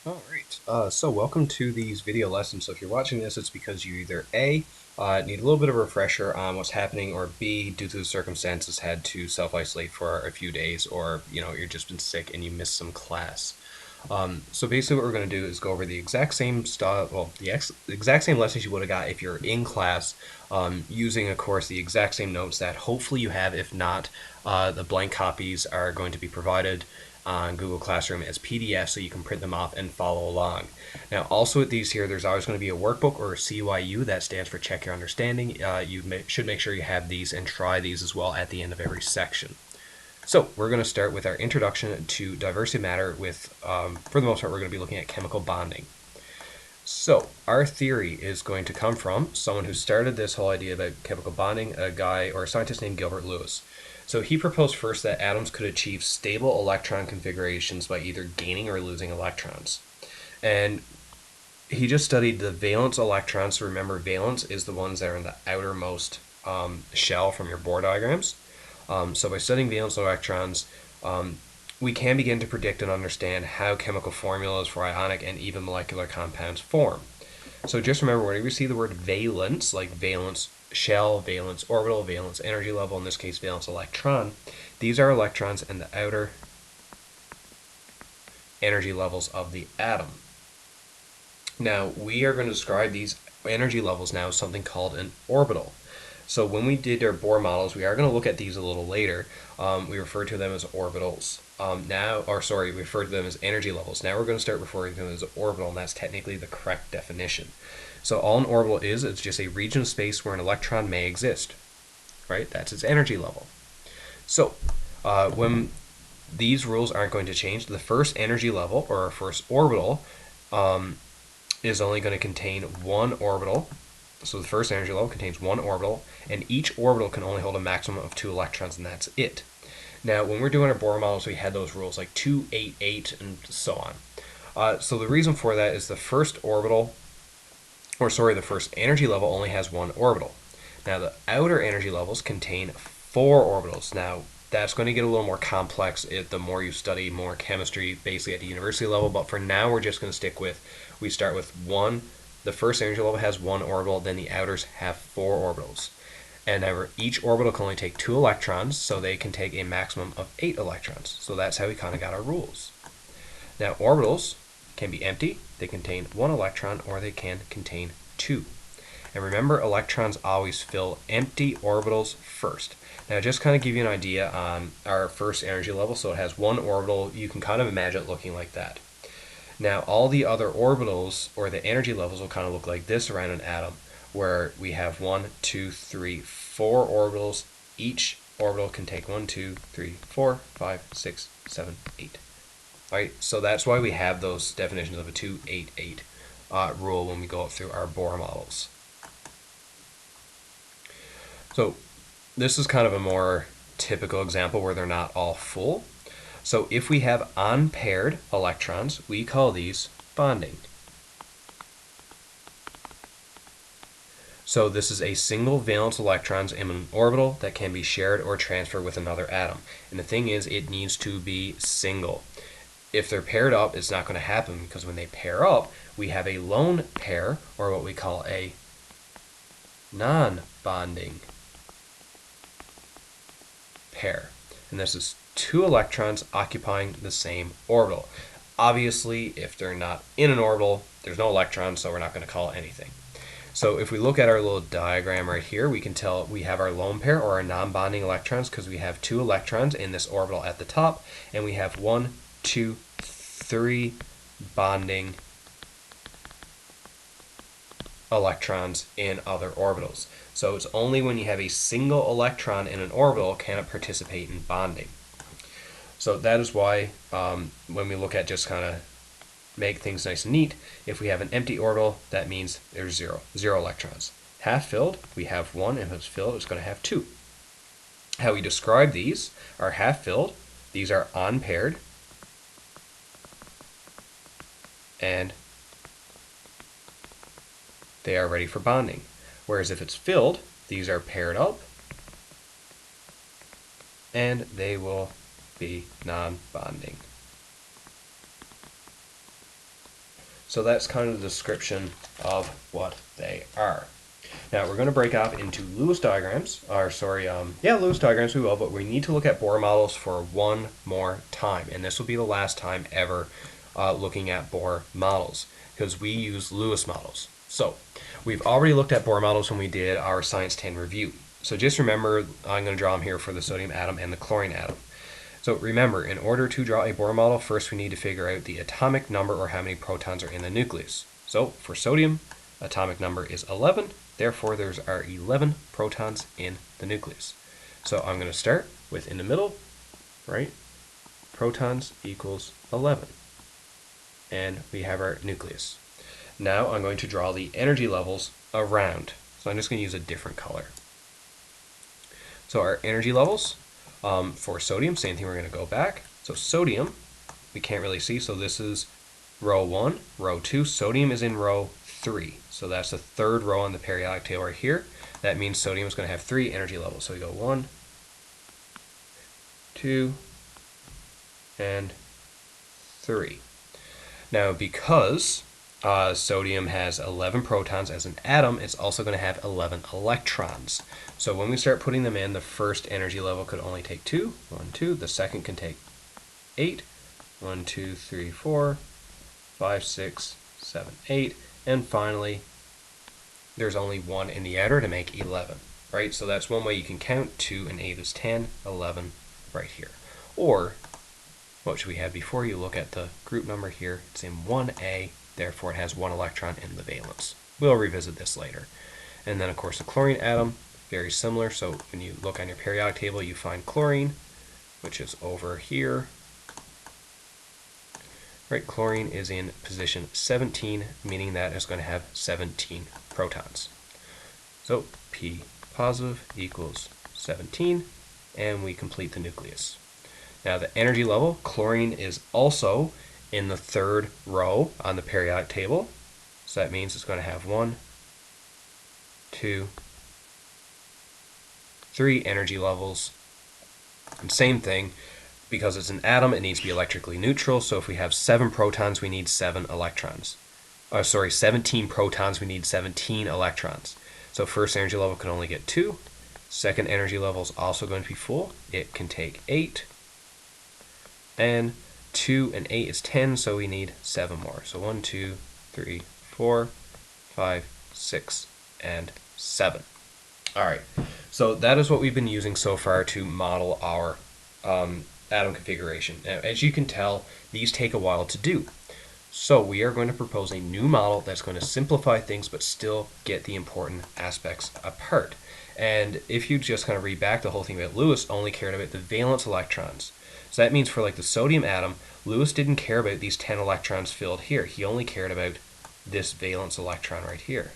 Alright, so welcome to these video lessons. So if you're watching this, it's because you either A, need a little bit of a refresher on what's happening, or B, due to the circumstances, had to self-isolate for a few days, or, you've just been sick and you missed some class. So basically what we're going to do is go over the exact same stuff, well, the exact same lessons you would have got if you're in class, using, of course, the exact same notes that hopefully you have. If not, the blank copies are going to be provided on Google Classroom as PDFs so you can print them off and follow along. Now, also with these here, there's always going to be a workbook or a CYU, that stands for Check Your Understanding. Should make sure you have these and try these as well at the end of every section. So we're going to start with our introduction to diversity of matter with, for the most part, we're going to be looking at chemical bonding. So our theory is going to come from someone who started this whole idea about chemical bonding, a guy or a scientist named Gilbert Lewis. So he proposed first that atoms could achieve stable electron configurations by either gaining or losing electrons. And he just studied the valence electrons. So remember, valence is the ones that are in the outermost shell from your Bohr diagrams. So by studying valence electrons, we can begin to predict and understand how chemical formulas for ionic and even molecular compounds form. So just remember, whenever you see the word valence, like valence shell, valence orbital, valence energy level, in this case valence electron, these are electrons in the outer energy levels of the atom. Now, we are going to describe these energy levels now as something called an orbital. So when we did our Bohr models, we are going to look at these a little later. We refer to them as orbitals. We refer to them as energy levels. Now we're going to start referring to them as orbital, and that's technically the correct definition. So all an orbital is, it's just a region of space where an electron may exist, right? That's its energy level. So when these rules aren't going to change, the first energy level, or our first orbital, is only going to contain one orbital. So the first energy level contains one orbital, and each orbital can only hold a maximum of 2 electrons, and that's it. Now, when we're doing our Bohr models, we had those rules like 2, 8, 8, and so on. So the reason for that is the first energy level only has one orbital. Now, the outer energy levels contain 4 orbitals. Now, that's going to get a little more complex the more you study more chemistry, basically at the university level, but for now, we're just going to stick with, we start with one. The first energy level has one orbital, then the outers have 4 orbitals. And each orbital can only take 2 electrons, so they can take a maximum of 8 electrons. So that's how we kind of got our rules. Now, orbitals can be empty, they contain 1 electron, or they can contain 2. And remember, electrons always fill empty orbitals first. Now, just kind of give you an idea on our first energy level. So it has 1 orbital. You can kind of imagine it looking like that. Now, all the other orbitals, or the energy levels, will kind of look like this around an atom, where we have 1, 2, 3, 4 orbitals. Each orbital can take 1, 2, 3, 4, 5, 6, 7, 8. All right, so that's why we have those definitions of a 2, 8, 8 rule when we go through our Bohr models. So this is kind of a more typical example where they're not all full. So if we have unpaired electrons, we call these bonding. So this is a single valence electrons in an orbital that can be shared or transferred with another atom. And the thing is, it needs to be single. If they're paired up, it's not going to happen, because when they pair up, we have a lone pair, or what we call a non-bonding pair. And this is 2 electrons occupying the same orbital. Obviously, if they're not in an orbital, there's no electrons, so we're not going to call it anything. So if we look at our little diagram right here, we can tell we have our lone pair, or our non-bonding electrons, because we have 2 electrons in this orbital at the top, and we have 1, 2, 3 bonding electrons in other orbitals. So it's only when you have a single electron in an orbital can it participate in bonding. So that is why when we look at just kind of make things nice and neat, if we have an empty orbital, that means there's 0 electrons. Half filled, we have 1, and if it's filled, it's going to have 2. How we describe these are half filled, these are unpaired, and they are ready for bonding. Whereas if it's filled, these are paired up, and they will be non-bonding. So that's kind of the description of what they are. Now we're going to break off into Lewis diagrams, Lewis diagrams we will, but we need to look at Bohr models for one more time, and this will be the last time ever looking at Bohr models, because we use Lewis models. So we've already looked at Bohr models when we did our Science 10 review. So just remember, I'm going to draw them here for the sodium atom and the chlorine atom. So remember, in order to draw a Bohr model, first we need to figure out the atomic number, or how many protons are in the nucleus. So for sodium, atomic number is 11, therefore there are 11 protons in the nucleus. So I'm going to start with, in the middle, right, protons equals 11. And we have our nucleus. Now I'm going to draw the energy levels around. So I'm just going to use a different color. So our energy levels, for sodium, same thing, we're going to go back. So sodium, we can't really see, so this is row 1, row 2. Sodium is in row 3. So that's the third row on the periodic table right here. That means sodium is going to have 3 energy levels. So we go 1, 2, and 3. Now because sodium has 11 protons as an atom, it's also going to have 11 electrons. So when we start putting them in, the first energy level could only take 2. 1, 2. The second can take 8. 1, 2, 3, 4, 5, 6, 7, 8. And finally, there's only 1 in the outer to make 11, right? So that's one way you can count. 2 and 8 is 10, 11 right here. Or, what should we have before? You look at the group number here. It's in 1A, therefore it has 1 electron in the valence. We'll revisit this later. And then, of course, the chlorine atom, very similar. So when you look on your periodic table, you find chlorine, which is over here. Right, chlorine is in position 17, meaning that it's going to have 17 protons. So P positive equals 17, and we complete the nucleus. Now the energy level, chlorine is also in the third row on the periodic table. So that means it's going to have 1, 2, 3 energy levels. And same thing, because it's an atom, it needs to be electrically neutral. So if we have 7 protons, we need 7 electrons. 17 protons, we need 17 electrons. So first energy level can only get 2. Second energy level is also going to be full. It can take 8. And 2 and 8 is 10, so we need 7 more. So 1, 2, 3, 4, 5, 6, and 7. All right, so that is what we've been using so far to model our atom configuration. Now, as you can tell, these take a while to do. So we are going to propose a new model that's going to simplify things but still get the important aspects apart. And if you just kind of read back, the whole thing about Lewis only cared about the valence electrons. So that means for like the sodium atom, Lewis didn't care about these 10 electrons filled here. He only cared about this valence electron right here.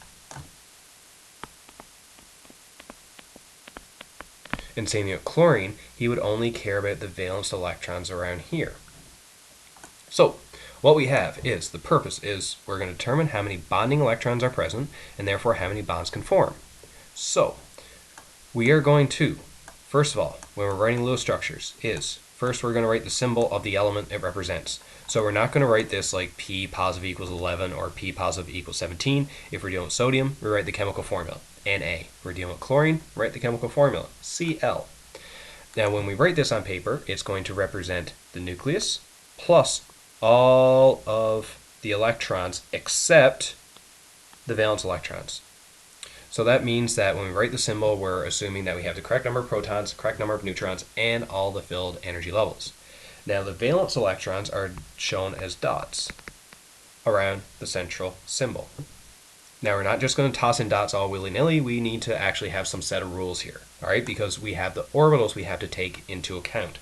And same thing with chlorine, he would only care about the valence electrons around here. So what we have is, the purpose is, we're going to determine how many bonding electrons are present, and therefore how many bonds can form. So we are going to, first of all, when we're writing Lewis structures, first we're going to write the symbol of the element it represents. So we're not going to write this like P positive equals 11 or P positive equals 17. If we're dealing with sodium, we write the chemical formula, Na. If we're dealing with chlorine, write the chemical formula, Cl. Now when we write this on paper, it's going to represent the nucleus plus all of the electrons except the valence electrons. So that means that when we write the symbol, we're assuming that we have the correct number of protons, correct number of neutrons, and all the filled energy levels. Now the valence electrons are shown as dots around the central symbol. Now we're not just going to toss in dots all willy-nilly, we need to actually have some set of rules here, all right, because we have the orbitals we have to take into account.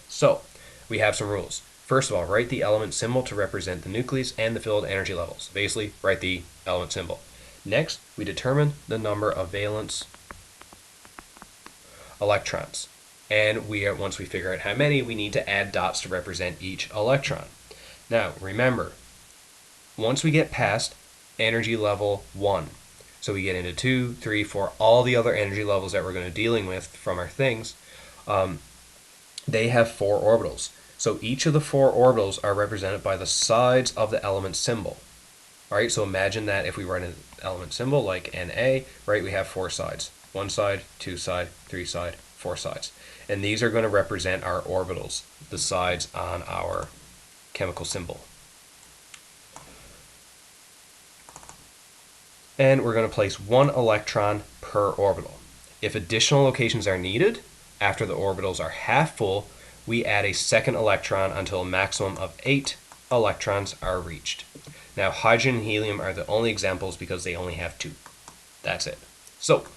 So we have some rules. First of all, write the element symbol to represent the nucleus and the filled energy levels. Basically, write the element symbol. Next, we determine the number of valence electrons. And once we figure out how many, we need to add dots to represent each electron. Now, remember, once we get past energy level 1, so we get into 2, 3, 4, all the other energy levels that we're going to be dealing with from our things, they have 4 orbitals. So each of the 4 orbitals are represented by the sides of the element symbol. All right, so imagine that if we write an element symbol like Na, right, we have 4 sides. 1 side, 2 side, 3 side, 4 sides. And these are going to represent our orbitals, the sides on our chemical symbol. And we're going to place 1 electron per orbital. If additional locations are needed, after the orbitals are half full, we add a second electron until a maximum of 8 electrons are reached. Now, hydrogen and helium are the only examples because they only have 2. That's it. So,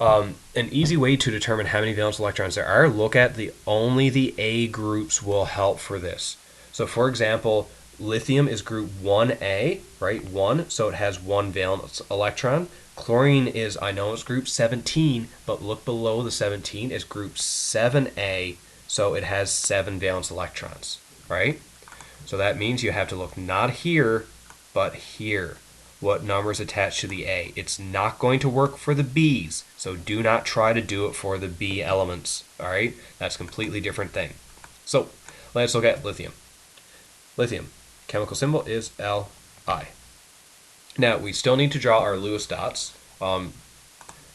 an easy way to determine how many valence electrons there are, look at only the A groups will help for this. So, for example, lithium is group 1A, right? 1, so it has 1 valence electron. Chlorine is, I know it's group 17, but look below the 17, it's group 7A, so it has 7 valence electrons, right? So that means you have to look not here, but here. What number is attached to the A? It's not going to work for the B's, so do not try to do it for the B elements, all right? That's a completely different thing. So let's look at lithium. Lithium, chemical symbol is Li. Now, we still need to draw our Lewis dots.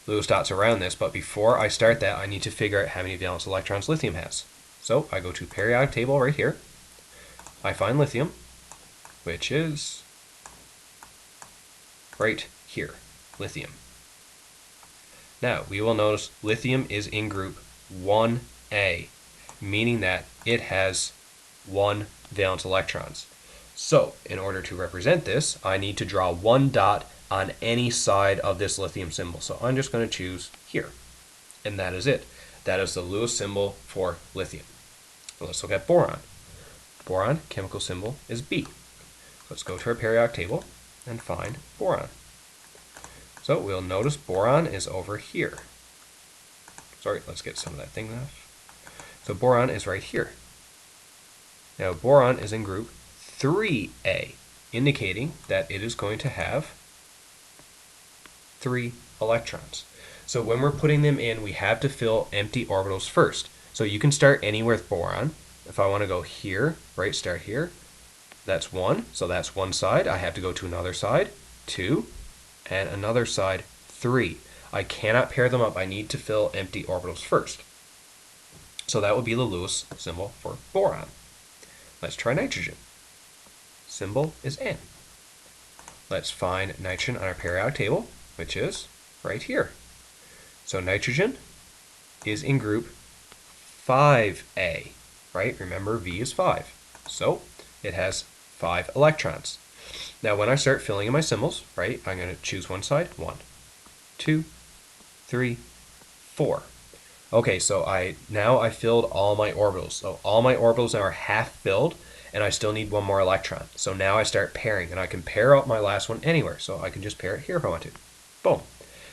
Lewis dots around this, but before I start that, I need to figure out how many valence electrons lithium has. So I go to periodic table right here. I find lithium, which is right here, lithium. Now, we will notice lithium is in group 1A, meaning that it has 1 valence electrons. So, in order to represent this, I need to draw 1 dot on any side of this lithium symbol. So I'm just going to choose here, and that is it. That is the Lewis symbol for lithium. Let's look at boron. Boron, chemical symbol is B. Let's go to our periodic table and find boron. So we'll notice boron is over here. Sorry, let's get some of that thing off. So boron is right here. Now boron is in group 3A, indicating that it is going to have 3 electrons. So when we're putting them in, we have to fill empty orbitals first. So you can start anywhere with boron. If I want to go here, right, start here, that's 1, so that's 1 side. I have to go to another side, 2, and another side, 3. I cannot pair them up. I need to fill empty orbitals first. So that would be the Lewis symbol for boron. Let's try nitrogen. Symbol is N. Let's find nitrogen on our periodic table, which is right here. So nitrogen is in group 5A, right? Remember, V is 5. So it has 5 electrons. Now when I start filling in my symbols, right, I'm going to choose one side. 1, 2, 3, 4. Okay, so I filled all my orbitals. So all my orbitals now are half filled, and I still need 1 more electron. So now I start pairing, and I can pair out my last one anywhere. So I can just pair it here if I want to. Boom.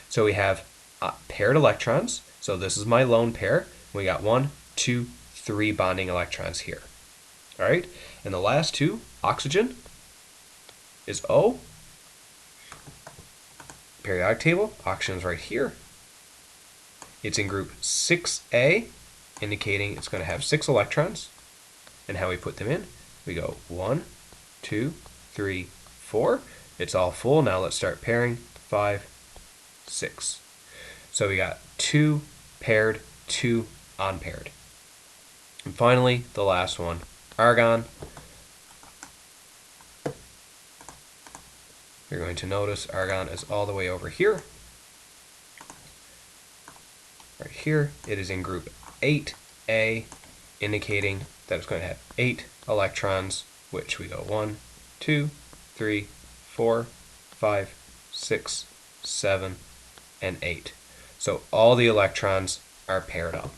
So we have paired electrons. So this is my lone pair. We got 1, 2, 3 bonding electrons here. All right, and the last 2, oxygen is O. Periodic table, oxygen is right here. It's in group 6A, indicating it's going to have 6 electrons. And how we put them in, we go 1, 2, 3, 4. It's all full. Now let's start pairing. 5, 6. So we got 2 paired, 2 unpaired. And finally, the last one, argon. You're going to notice argon is all the way over here. Right here, it is in group 8A, indicating that it's going to have 8 electrons, which we go 1, 2, 3, 4, 5, 6, 7, and 8. So all the electrons are paired up.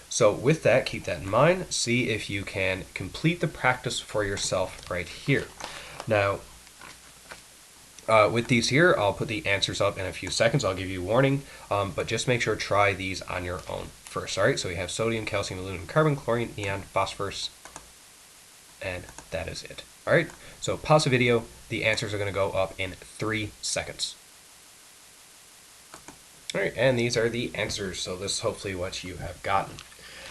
So with that, keep that in mind. See if you can complete the practice for yourself right here. Now, with these here, I'll put the answers up in a few seconds. I'll give you a warning, but just make sure to try these on your own first. All right, so we have sodium, calcium, aluminum, carbon, chlorine, neon, phosphorus, and that is it. All right, so pause the video. The answers are going to go up in 3 seconds. All right, and these are the answers. So this is hopefully what you have gotten.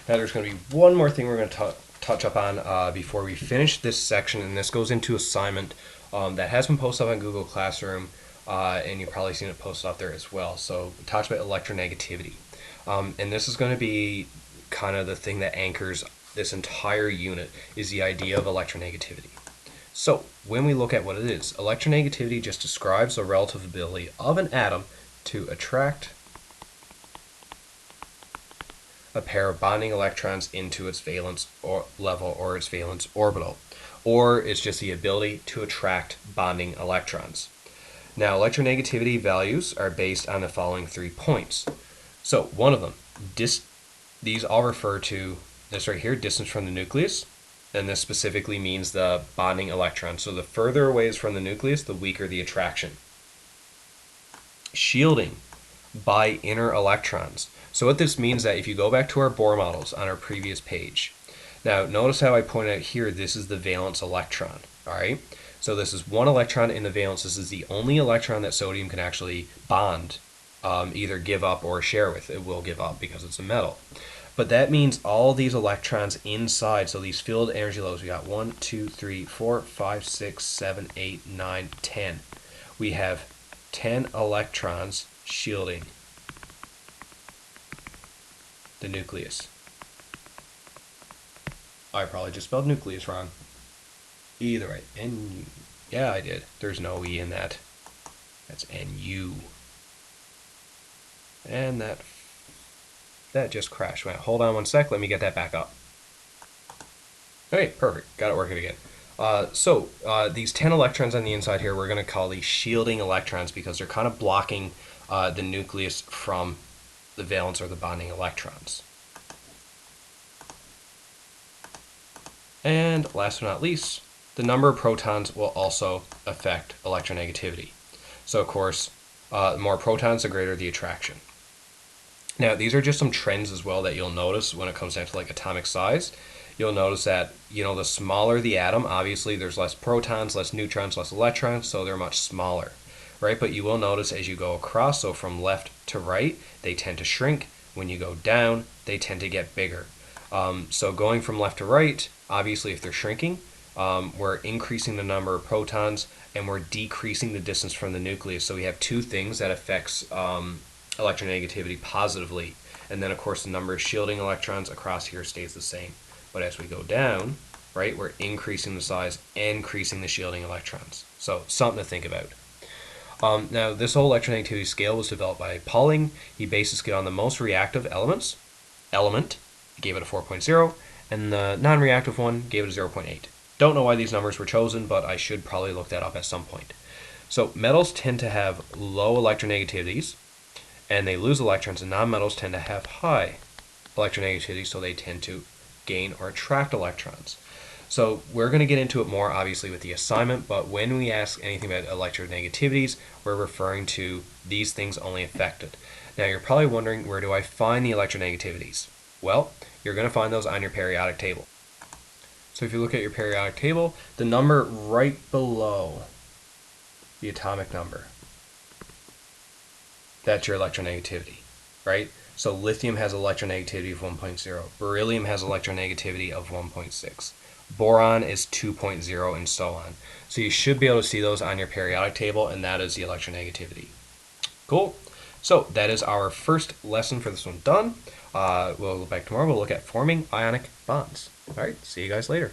Now there's going to be one more thing we're going to touch up on before we finish this section, and this goes into assignment that has been posted up on Google Classroom, and you've probably seen it posted up there as well. So it talks about electronegativity. And this is going to be kind of the thing that anchors this entire unit, is the idea of electronegativity. So when we look at what it is, electronegativity just describes the relative ability of an atom to attract a pair of bonding electrons into its valence or level or its valence orbital, or it's just the ability to attract bonding electrons. Now, electronegativity values are based on the following 3 points. So one of them, these all refer to this right here, distance from the nucleus, and this specifically means the bonding electron. So the further away is from the nucleus, the weaker the attraction. Shielding by inner electrons. So what this means that if you go back to our Bohr models on our previous page, now notice how I pointed out here, this is the valence electron, all right? So this is one electron in the valence. This is the only electron that sodium can actually bond, either give up or share with. It will give up because it's a metal. But that means all these electrons inside, so these field energy levels, we got 1, 2, 3, 4, 5, 6, 7, 8, 9, 10. We have 10 electrons shielding the nucleus. I probably just spelled nucleus wrong. Either way, N-U. Yeah, I did. There's no E in that. That's N-U. And that just crashed. Wait, hold on one sec. Let me get that back up. Okay, perfect. Got it working again. These 10 electrons on the inside here, we're going to call these shielding electrons because they're kind of blocking the nucleus from the valence or the bonding electrons. And last but not least, the number of protons will also affect electronegativity. So of course, the more protons, the greater the attraction. Now, these are just some trends as well that you'll notice when it comes down to like atomic size. You'll notice that, the smaller the atom, obviously there's less protons, less neutrons, less electrons, so they're much smaller, right? But you will notice as you go across, so from left to right, they tend to shrink. When you go down, they tend to get bigger. So going from left to right, obviously if they're shrinking, we're increasing the number of protons and we're decreasing the distance from the nucleus. So we have two things that affects electronegativity positively. And then of course the number of shielding electrons across here stays the same. But as we go down, right, we're increasing the size, increasing the shielding electrons. So something to think about. Now this whole electronegativity scale was developed by Pauling. He based the scale on the most reactive element, gave it a 4.0, and the non-reactive one gave it a 0.8. Don't know why these numbers were chosen, but I should probably look that up at some point. So metals tend to have low electronegativities, and they lose electrons, and non-metals tend to have high electronegativity, so they tend to gain or attract electrons. So we're going to get into it more obviously with the assignment, but when we ask anything about electronegativities, we're referring to these things only affected. Now you're probably wondering, where do I find the electronegativities? Well, you're going to find those on your periodic table. So if you look at your periodic table, the number right below the atomic number, that's your electronegativity, right? So lithium has electronegativity of 1.0. Beryllium has electronegativity of 1.6. Boron is 2.0, and so on. So you should be able to see those on your periodic table, and that is the electronegativity. Cool. So that is our first lesson for this one done. We'll go back tomorrow. We'll look at forming ionic bonds. All right. See you guys later.